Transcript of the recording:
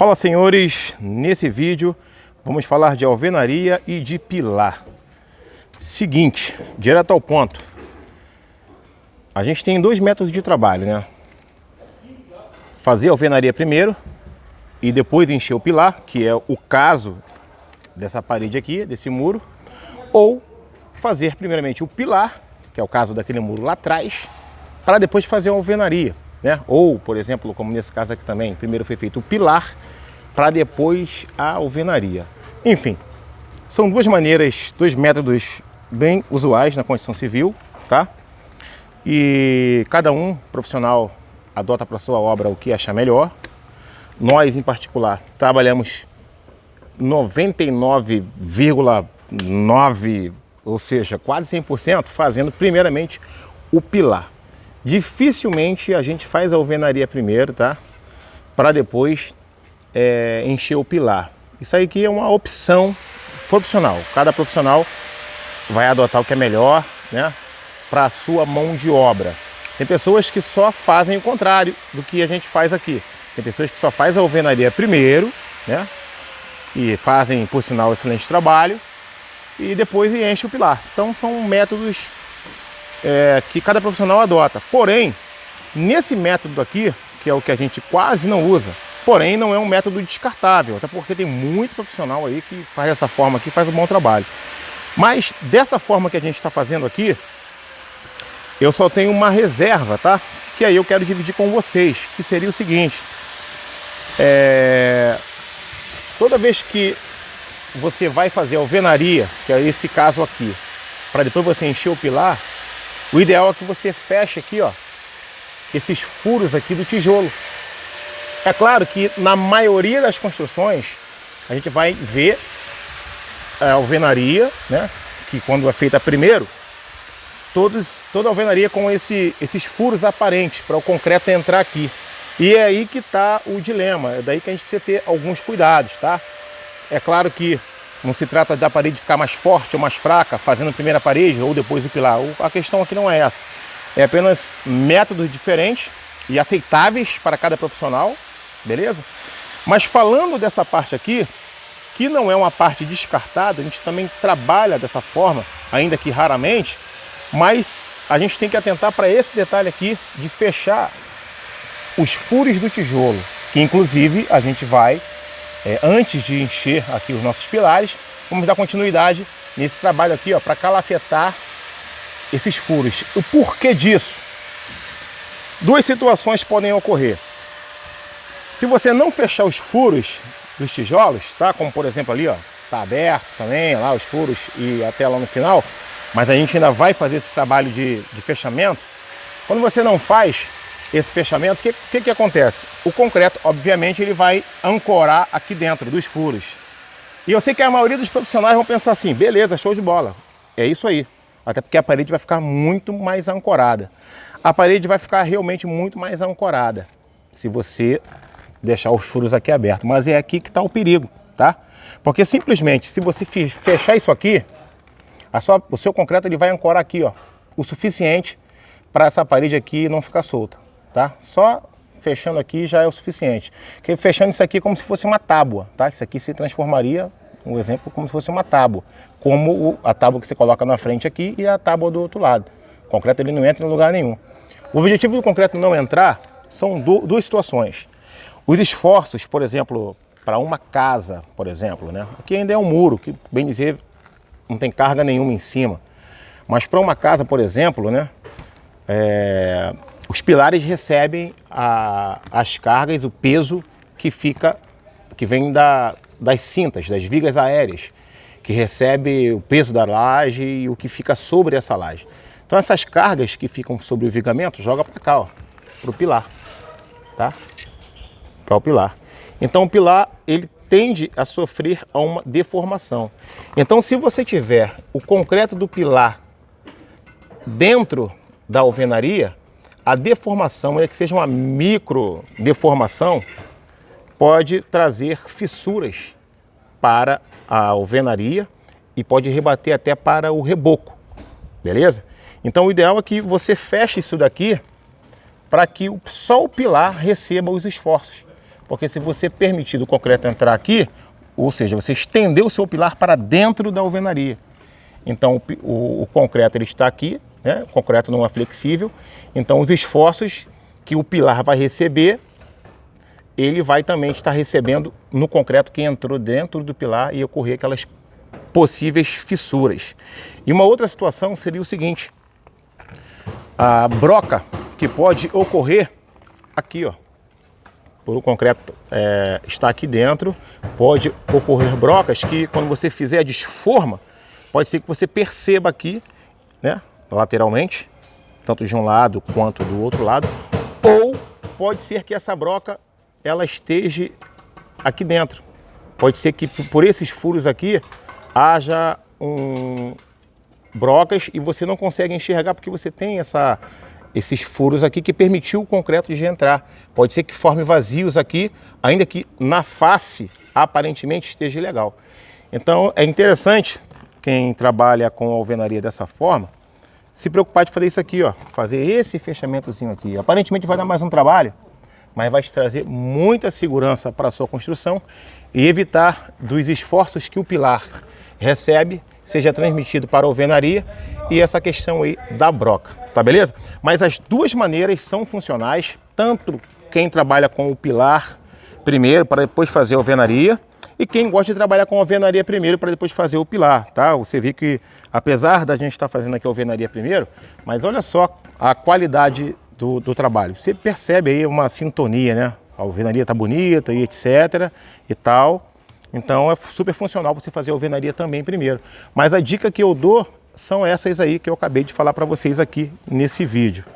Fala, senhores, nesse vídeo vamos falar de alvenaria e de pilar. Seguinte, direto ao ponto. A gente tem dois métodos de trabalho, né? Fazer a alvenaria primeiro e depois encher o pilar, que é o caso dessa parede aqui, desse muro, ou fazer primeiramente o pilar, que é o caso daquele muro lá atrás, para depois fazer a alvenaria, né? Ou, por exemplo, como nesse caso aqui também, primeiro foi feito o pilar para depois a alvenaria. Enfim, são duas maneiras, dois métodos bem usuais na construção civil, tá? E cada um profissional adota para sua obra o que achar melhor. Nós, em particular, trabalhamos 99,9%, ou seja, quase 100%, fazendo primeiramente o pilar. Dificilmente a gente faz a alvenaria primeiro, tá? Para depois encher o pilar. Isso aí aqui é uma opção profissional. Cada profissional vai adotar o que é melhor, né, para a sua mão de obra. Tem pessoas que só fazem o contrário do que a gente faz aqui. Tem pessoas que só fazem a alvenaria primeiro, né, e fazem, por sinal, excelente trabalho, e depois enche o pilar. Então são métodos que cada profissional adota. Porém, nesse método aqui, que é o que a gente quase não usa, porém não é um método descartável, até porque tem muito profissional aí que faz dessa forma aqui, faz um bom trabalho. Mas dessa forma que a gente está fazendo aqui, eu só tenho uma reserva, tá? Que aí eu quero dividir com vocês, que seria o seguinte: toda vez que você vai fazer a alvenaria, que é esse caso aqui, para depois você encher o pilar, o ideal é que você feche aqui, ó, esses furos aqui do tijolo. É claro que na maioria das construções a gente vai ver a alvenaria, né, que quando é feita primeiro, toda a alvenaria com esses furos aparentes para o concreto entrar aqui. E é aí que está o dilema, é daí que a gente precisa ter alguns cuidados, tá? É claro que não se trata da parede ficar mais forte ou mais fraca, fazendo a primeira parede ou depois o pilar. A questão aqui não é essa. É apenas métodos diferentes e aceitáveis para cada profissional, beleza? Mas falando dessa parte aqui, que não é uma parte descartada, a gente também trabalha dessa forma, ainda que raramente, mas a gente tem que atentar para esse detalhe aqui de fechar os furos do tijolo, que inclusive a gente vai, antes de encher aqui os nossos pilares, vamos dar continuidade nesse trabalho aqui, ó, para calafetar esses furos. O porquê disso? Duas situações podem ocorrer. Se você não fechar os furos dos tijolos, tá? Como por exemplo ali, ó, tá aberto também, lá os furos e até lá no final, mas a gente ainda vai fazer esse trabalho de fechamento. Quando você não faz esse fechamento, o que acontece? O concreto, obviamente, ele vai ancorar aqui dentro dos furos. E eu sei que a maioria dos profissionais vão pensar assim: beleza, show de bola, é isso aí. Até porque a parede vai ficar muito mais ancorada. A parede vai ficar realmente muito mais ancorada se você deixar os furos aqui abertos. Mas é aqui que está o perigo, tá? Porque simplesmente, se você fechar isso aqui, o seu concreto ele vai ancorar aqui, ó, o suficiente para essa parede aqui não ficar solta, tá? Só fechando aqui já é o suficiente. Porque fechando isso aqui como se fosse uma tábua, tá? Isso aqui se transformaria, um exemplo, como se fosse uma tábua. Como a tábua que você coloca na frente aqui e a tábua do outro lado. O concreto ele não entra em lugar nenhum. O objetivo do concreto não entrar são duas situações. Os esforços, por exemplo, para uma casa, por exemplo, né? Aqui ainda é um muro, que bem dizer não tem carga nenhuma em cima. Mas para uma casa, por exemplo, né? Os pilares recebem as cargas, o peso que vem das cintas, das vigas aéreas, que recebe o peso da laje e o que fica sobre essa laje. Então essas cargas que ficam sobre o vigamento, joga para cá, ó, para o pilar, tá? Para o pilar. Então o pilar, ele tende a sofrer a uma deformação. Então se você tiver o concreto do pilar dentro da alvenaria, a deformação, que seja uma micro deformação, pode trazer fissuras para a alvenaria e pode rebater até para o reboco, beleza? Então o ideal é que você feche isso daqui para que só o pilar receba os esforços. Porque se você permitir o concreto entrar aqui, ou seja, você estendeu o seu pilar para dentro da alvenaria. Então o concreto ele está aqui, né? O concreto não é flexível, então os esforços que o pilar vai receber, ele vai também estar recebendo no concreto que entrou dentro do pilar e ocorrer aquelas possíveis fissuras. E uma outra situação seria o seguinte: a broca que pode ocorrer aqui, ó, por o concreto estar aqui dentro, pode ocorrer brocas que quando você fizer a desforma, pode ser que você perceba aqui, né, lateralmente, tanto de um lado quanto do outro lado, ou pode ser que essa broca ela esteja aqui dentro. Pode ser que por esses furos aqui haja brocas e você não consegue enxergar porque você tem esses furos aqui que permitiu o concreto de entrar. Pode ser que forme vazios aqui, ainda que na face aparentemente esteja legal. Então é interessante quem trabalha com alvenaria dessa forma se preocupar de fazer isso aqui, ó, fazer esse fechamentozinho aqui. Aparentemente vai dar mais um trabalho, mas vai te trazer muita segurança para a sua construção e evitar dos esforços que o pilar recebe seja transmitido para a alvenaria e essa questão aí da broca, tá beleza? Mas as duas maneiras são funcionais, tanto quem trabalha com o pilar primeiro para depois fazer a alvenaria e quem gosta de trabalhar com a alvenaria primeiro para depois fazer o pilar, tá? Você vê que apesar da gente estar fazendo aqui a alvenaria primeiro, mas olha só a qualidade do trabalho. Você percebe aí uma sintonia, né? A alvenaria tá bonita e etc e tal. Então é super funcional você fazer a alvenaria também primeiro. Mas a dica que eu dou são essas aí que eu acabei de falar para vocês aqui nesse vídeo.